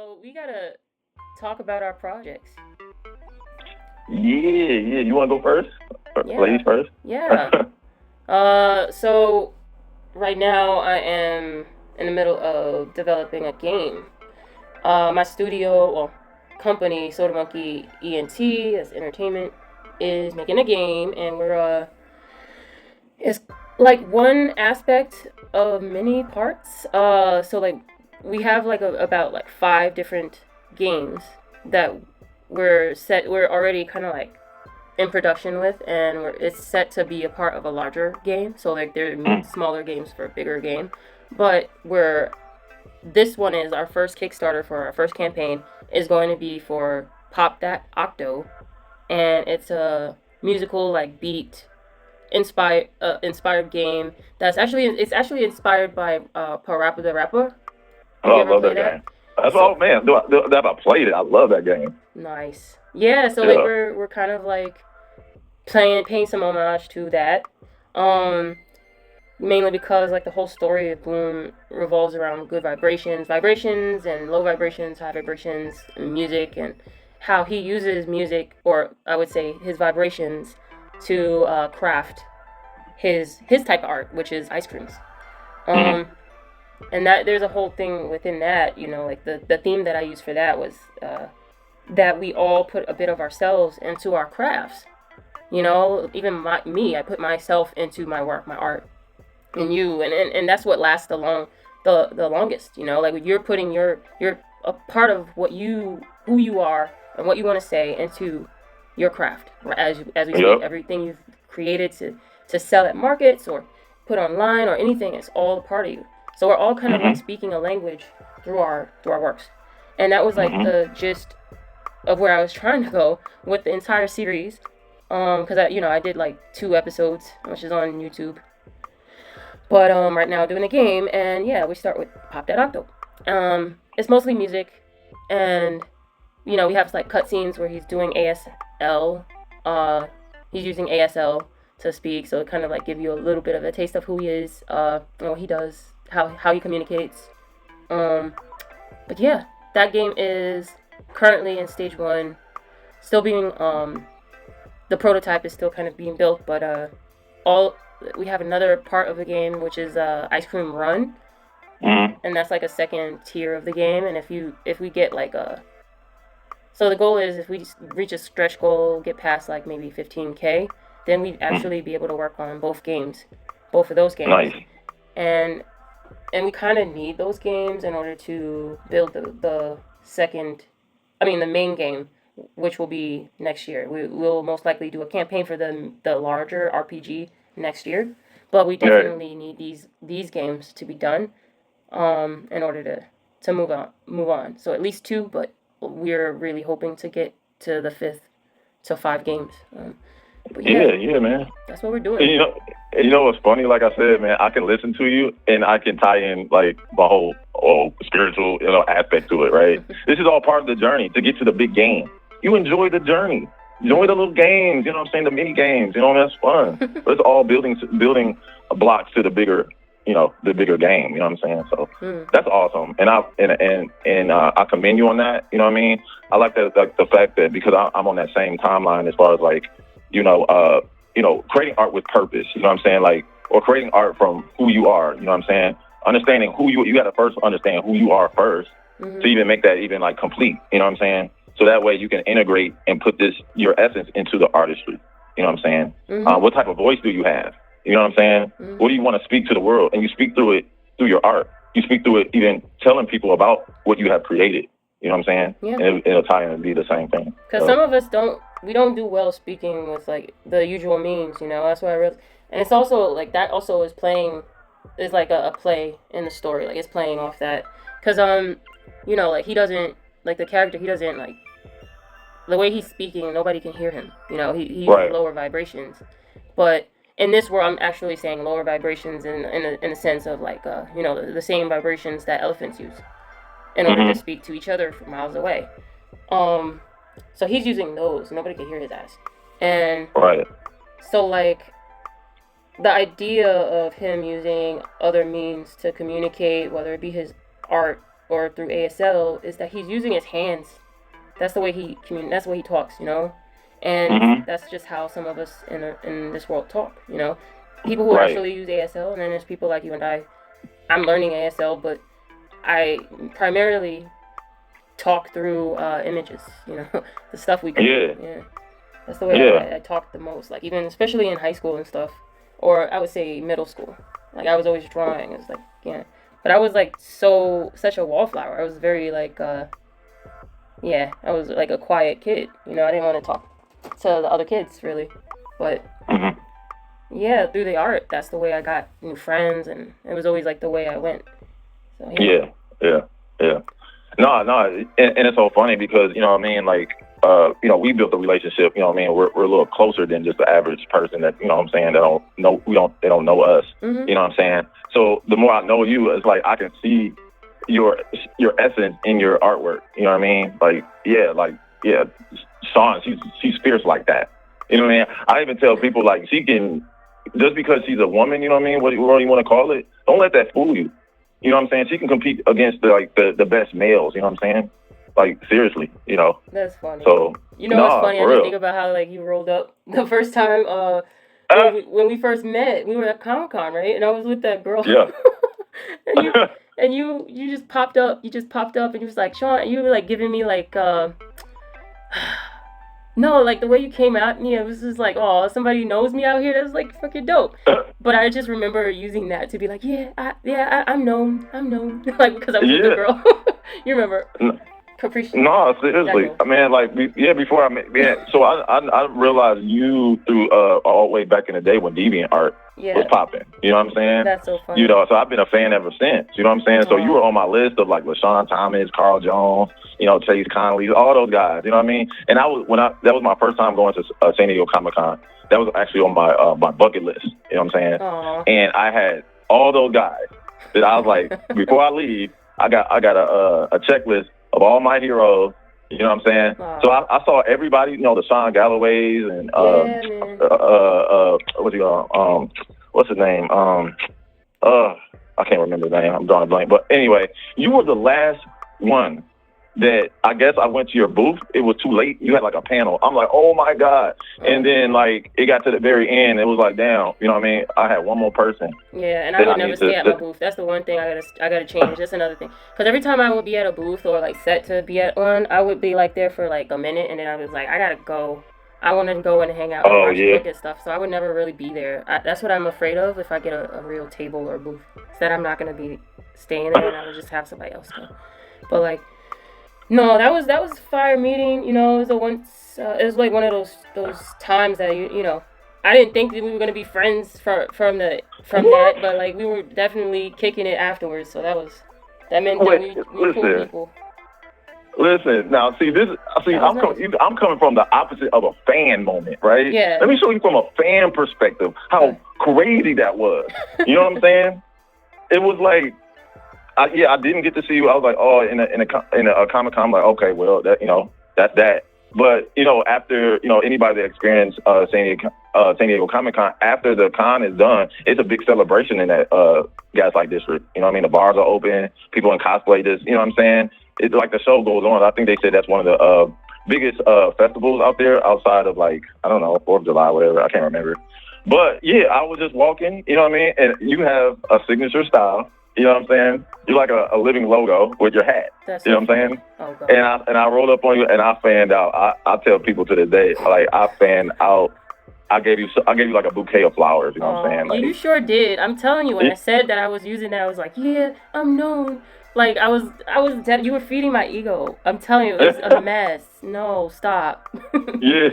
So we gotta talk about our projects. Yeah. You want to go first? Ladies Yeah, first? yeah. So right now I am in the middle of developing a game. My studio, well, company, Soda Monkey ENT, as entertainment, is making a game, and it's like one aspect of many parts. So like we have like about like five different games that we're already kind of like in production with, and it's set to be a part of a larger game. So like they're Mm. smaller games for a bigger game, but we're this one is our first Kickstarter for our first campaign is going to be for Pop That Octo, and it's a musical like beat inspired game it's actually inspired by Parappa the Rapper. Have you Oh, I ever love played that that? game. That's So all, man. Have I played it? I love that game. nice. Yeah, so like Yeah. we're kind of like paying some homage to that. Um Mainly because like the whole story of Bloom revolves around good vibrations and low vibrations, high vibrations, and music, and how he uses music, or I would say his vibrations, to craft his type of art, which is ice creams. Mm. Um, and that there's a whole thing within that, like the theme that I used for that was that we all put a bit of ourselves into our crafts. Even me, I put myself into my work, my art, and you, and that's what lasts the longest. Like you're putting you're a part of who you are and what you want to say into your craft. As we speak, Yep. everything you've created to sell at markets or put online or anything is all a part of you. So we're all kind of like Mhm. speaking a language through our works, and that was like Mhm. the gist of where I was trying to go with the entire series. Because I did like 2 episodes, which is on YouTube. But right now doing a game, and yeah, we start with Pop That Octo. It's mostly music, and we have like cutscenes where he's doing ASL. Uh, he's using ASL to speak, so it kind of like give you a little bit of a taste of who he is, and what he does, how he communicates. Um, but yeah, that game is currently in stage one, still being the prototype is still kind of being built, but all we have another part of the game which is Ice Cream Run, Mhm. and that's like a second tier of the game. And if we get like a so the goal is if we reach a stretch goal, get past like maybe 15K, then we'd Mhm. actually be able to work on both of those games, Nice. and we kind of need those games in order to build the second, I mean the main game, which will be next year. Will most likely do a campaign for the larger RPG next year, but we Yeah. definitely need these games to be done in order to move on. So at least two, but we're really hoping to get to the fifth, to 5 games. But yeah, Yeah, man. that's what we're And doing. you know what's funny? Like I said, man, I can listen to you and I can tie in like the whole spiritual, aspect to it, right? This is all part of the journey to get to the big game. You enjoy the journey. Enjoy the little games, you know what I'm saying, the mini games, that's fun. But it's all building blocks to the bigger game, you know what I'm saying? So Mm. that's awesome. And I commend you on that, you know what I mean? I like that, like the fact that because I'm on that same timeline as far as like, you know, uh creating art with purpose, you know what I'm saying? Like, or creating art from who you are, you know what I'm saying? Understanding who you got to first understand who you are first Mm-hmm. to even make that even like complete, you know what I'm saying? So that way you can integrate and put your essence into the artistry, you know what I'm saying? Mm-hmm. What type of voice do you have? You know what I'm saying? Mm-hmm. What do you want to speak to the world? And you speak through it through your art. You speak through it even telling people about what you have created. You know what I'm saying? Yeah. And it'll tie in and be the same thing. Because some of us don't do well speaking with like the usual means, That's why I really, and it's also like that also is like a play in the story, like it's playing off that, because like he doesn't like the character, he doesn't like the way he's speaking, nobody can hear him, he uses Right. lower vibrations, but in this world I'm actually saying lower vibrations in a sense of like the same vibrations that elephants use in order to speak to each other from miles away. So he's using those. Nobody can hear his ass. And Right. so like the idea of him using other means to communicate, whether it be his art or through ASL is that he's using his hands. That's the way that's the way he talks, you know? And that's just how some of us in this world talk, you know? People who actually use ASL, and then there's people like you and I. I'm learning ASL, but I primarily talk through images, you know, the stuff we can do. Yeah. That's the way I talk the most, like even especially in high school and stuff, or I would say middle school. Like I was always drawing. It's like, yeah. But I was like such a wallflower. I was very like, I was like a quiet kid. You know, I didn't want to talk to the other kids really. But yeah, through the art, that's the way I got new friends, and it was always like the way I went. So, yeah. No, and it's so funny because, you know what I mean, like, you know, we built a relationship, you know what I mean, we're a little closer than just the average person that, you know what I'm saying, they don't know us, you know what I'm saying? So the more I know you, it's like I can see your essence in your artwork, you know what I mean? Like, Sean, she's fierce like that. You know what I mean? I even tell people, like, she can, just because she's a woman, you know what I mean, what do you want to call it, don't let that fool you. You know what I'm saying? She can compete against the best males. You know what I'm saying? Like seriously, you know. That's funny. So you know what's funny? I just think about how like you rolled up the first time when we first met. We were at Comic-Con, right? And I was with that girl. Yeah. and you just popped up. You just popped up, and you was like, Sean. You were like giving me like no, like the way you came at me, it was just like, oh, somebody knows me out here. That's like freaking dope. But I just remember using that to be like, I'm known, like because I was with the girl. You remember? No, seriously. I mean, like, before I met, so I realized you through all the way back in the day when DeviantArt was popping. You know what I'm saying? That's so funny. You know, so I've been a fan ever since. You know what I'm saying? So you were on my list of like LaShawn Thomas, Carl Jones, you know, Chase Conley, all those guys. You know what I mean? And that was my first time going to San Diego Comic-Con. That was actually on my bucket list. You know what I'm saying? Aww. And I had all those guys that I was like, before I leave, I got a checklist of all my heroes. You know what I'm saying? Wow. So I saw everybody, you know, the Sean Galloways and what's his name? I can't remember the name. I'm drawing a blank. But anyway, you were the last one that I guess I went to your booth. It was too late. You had like a panel. I'm like, oh my God. And then like it got to the very end. It was like, damn, you know what I mean? I had one more person. Yeah, and I would never stay at my booth. That's the one thing I gotta change. That's another thing. Because every time I would be at a booth or like set to be at one, I would be like there for like a minute, and then I was like, I gotta go. I want to go and hang out and look at stuff. So I would never really be there. That's what I'm afraid of if I get a real table or booth. Is that I'm not gonna be staying there, and I would just have somebody else go. But like. No, that was a fire meeting. You know, it was like one of those times that you know, I didn't think that we were gonna be friends from that, but like we were definitely kicking it afterwards. So that meant that we were cool people. Listen, now I'm coming from the opposite of a fan moment, right? Yeah. Let me show you from a fan perspective how crazy that was. You know what I'm saying? It was like. I didn't get to see you. I was like, oh, in a Comic-Con, I'm like, okay, well, that's that. But you know, after anybody that experienced San Diego Comic-Con, after the con is done, it's a big celebration in that Gaslight District. You know what I mean? The bars are open. People in cosplay. You know what I'm saying? It's like the show goes on. I think they said that's one of the biggest festivals out there outside of like I don't know 4th of July, whatever. I can't remember. But yeah, I was just walking. You know what I mean? And you have a signature style. You know what I'm saying? You're like a living logo with your hat. You know what I'm saying? Oh, God. And I rolled up on you and I fanned out. I tell people to this day, like I fanned out. I gave you like a bouquet of flowers. You know what I'm saying? Like, you sure did. I'm telling you, when I said that I was using that, I was like, yeah, I'm known. Like I was. You were feeding my ego. I'm telling you, it's a mess. No, stop. Yeah,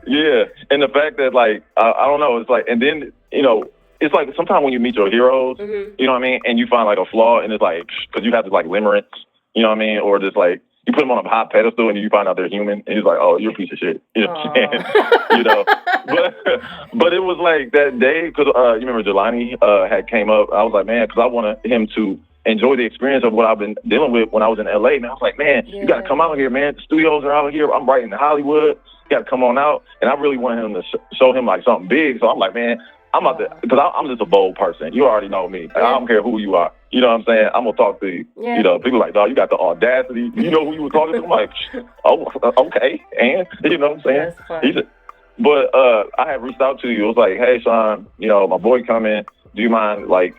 yeah. And the fact that like I don't know, it's like, and then you know. It's like sometimes when you meet your heroes, you know what I mean, and you find like a flaw, and it's like because you have this like limerence, you know what I mean, or just like you put them on a high pedestal, and you find out they're human, and it's like, oh, you're a piece of shit, you know what I'm saying? You know, but it was like that day because you remember Jelani had came up. I was like, man, because I wanted him to enjoy the experience of what I've been dealing with when I was in LA. Man, I was like, man, you got to come out here, man. The studios are out here. I'm right in Hollywood. You got to come on out, and I really wanted him to show him like something big. So I'm like, man. I'm about to, because I'm just a bold person. You already know me. Like, I don't care who you are. You know what I'm saying? I'm gonna talk to you. Yeah. You know, people like, dog, you got the audacity. You know who you were talking to? I'm like, oh, okay, and you know what I'm saying? That's fine. But I had reached out to you. It was like, hey, Sean, you know, my boy coming. Do you mind, like,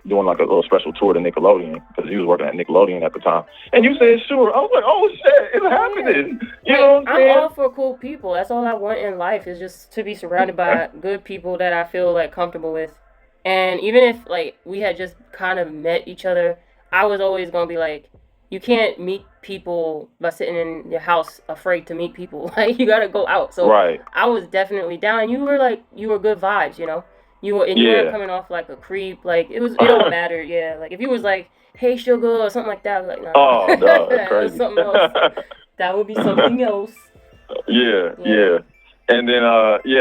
doing like a little special tour to Nickelodeon, because he was working at Nickelodeon at the time. And you said, sure. I was like, oh shit, it's happening. You know what I'm saying? I'm all for cool people. That's all I want in life, is just to be surrounded by good people that I feel like comfortable with. And even if like we had just kind of met each other, I was always gonna be like, you can't meet people by sitting in your house afraid to meet people. Like, you gotta go out. So Right. I was definitely down. And you were good vibes, you know. You weren't coming off like a creep. Like, it don't matter. Yeah. Like, if you was like, hey, sugar, or something like that, I was like, nah. Oh no, that's That was crazy. something else. That would be something else. Yeah. And then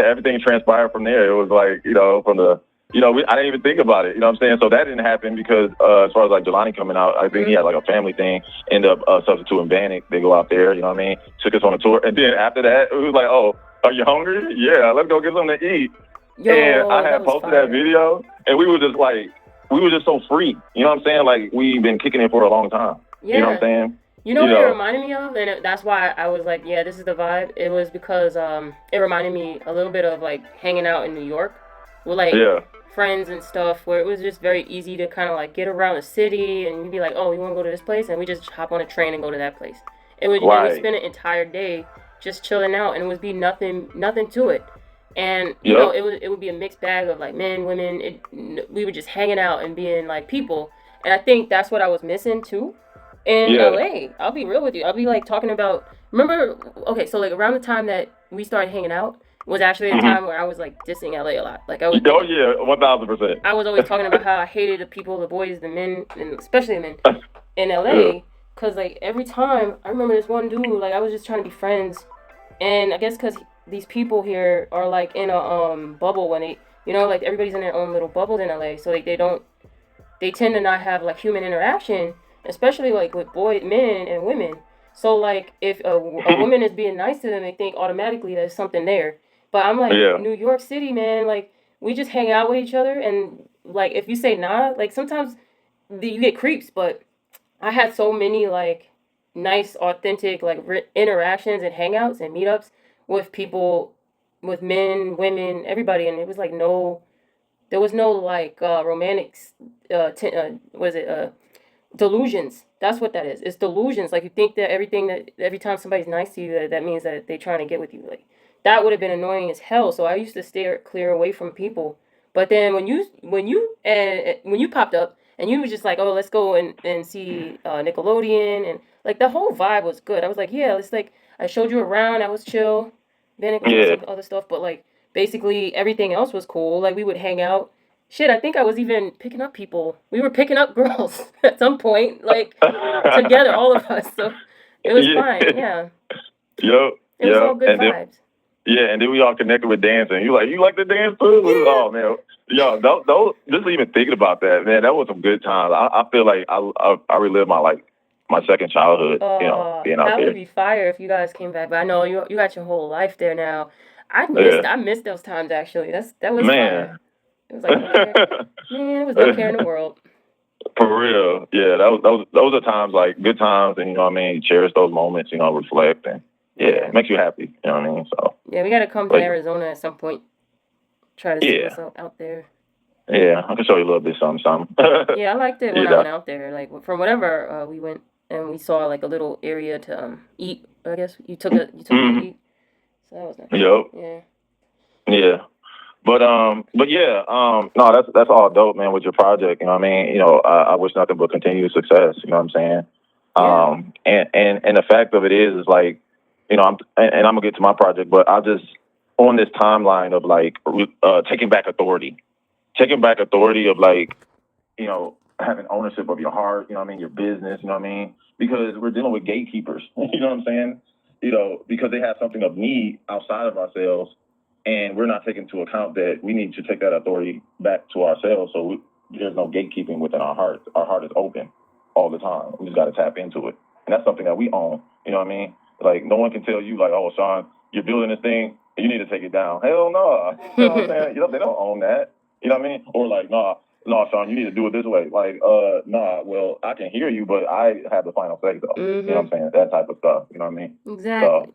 everything transpired from there. It was like, you know, from the, you know, I didn't even think about it. You know what I'm saying? So that didn't happen because as far as like Jelani coming out, I think he had like a family thing. Ended up substituting Bannock. They go out there. You know what I mean? Took us on a tour, and then after that, it was like, oh, are you hungry? Yeah, let's go get something to eat. Yo, and I had that was posted fire. that video, and we were just so free. You know what I'm saying? Like, we've been kicking it for a long time. Yeah. You know what I'm saying? You know what it reminded me of? And that's why I was like, yeah, this is the vibe. It was because it reminded me a little bit of like hanging out in New York with like friends and stuff, where it was just very easy to kind of like get around the city, and you'd be like, oh, you want to go to this place? And we just hop on a train and go to that place. It was we spend an entire day just chilling out, and it would be nothing to it. And you know, it would be a mixed bag of like men, women. We were just hanging out and being like people. And I think that's what I was missing too. In LA, I'll be real with you. I'll be like talking about, so like around the time that we started hanging out was actually a time where I was like dissing LA a lot. Like, I was 1000%. I was always talking about how I hated the people, the boys, the men, and especially the men in LA, cause like every time I remember this one dude, like I was just trying to be friends, and I guess cause these people here are like in a bubble when they, you know, like everybody's in their own little bubbles in LA, so like they tend to not have like human interaction, especially like with men and women. So like if a woman is being nice to them, they think automatically there's something there. But I'm like, New York City, man, like we just hang out with each other, and like if you say nah, like sometimes you get creeps. But I had so many like nice, authentic like interactions and hangouts and meetups with people, with men, women, everybody, and it was like there was no like romantic, delusions. That's what that is. It's delusions. Like, you think that every time somebody's nice to you, that means that they're trying to get with you. Like, that would have been annoying as hell. So I used to steer clear away from people. But then when you popped up and you was just like, oh, let's go and see Nickelodeon, and like the whole vibe was good. I was like, yeah, it's like I showed you around. I was chill. Then it was some other stuff, but like basically everything else was cool. Like, we would hang out. Shit, I think I was even picking up people. We were picking up girls at some point, like together, all of us. So it was fine. Yeah. It was all good vibes. And then we all connected with dancing. You like to dance too? Yeah. Oh man, those just even thinking about that, man, that was some good times. I feel like I relived my second childhood. You know, being out there. That would be fire if you guys came back. But I know you got your whole life there now. I missed those times actually. That was fire. It was like, it was no care in the world. For real, yeah. Those are times, like good times, and you know what I mean. Cherish those moments, you know, reflect, and it makes you happy. You know what I mean. So yeah, we got to come to Arizona at some point. Try to see what's out there. Yeah, I can show you a little bit something. Yeah, I liked it when I went out there. Like, from whatever we went, and we saw like a little area to eat. I guess you took it to eat. So that was nice. Yep. Yeah. But no, that's all dope, man, with your project. You know what I mean? You know, I wish nothing but continued success. You know what I'm saying? And the fact of it is like, you know, I'm gonna get to my project, but I just, on this timeline of like taking back authority of like, you know, having ownership of your heart. You know what I mean? Your business. You know what I mean? Because we're dealing with gatekeepers. You know what I'm saying? You know, because they have something of need outside of ourselves. And we're not taking into account that we need to take that authority back to ourselves. So there's no gatekeeping within our heart. Our heart is open all the time. We just got to tap into it. And that's something that we own. You know what I mean? Like, no one can tell you, like, oh, Sean, you're building this thing. You need to take it down. Hell no. You know what I'm saying? They don't own that. You know what I mean? Or like, nah, Sean, you need to do it this way. Like, nah, well, I can hear you, but I have the final say, though. You know what I'm saying? That type of stuff. You know what I mean? Exactly. So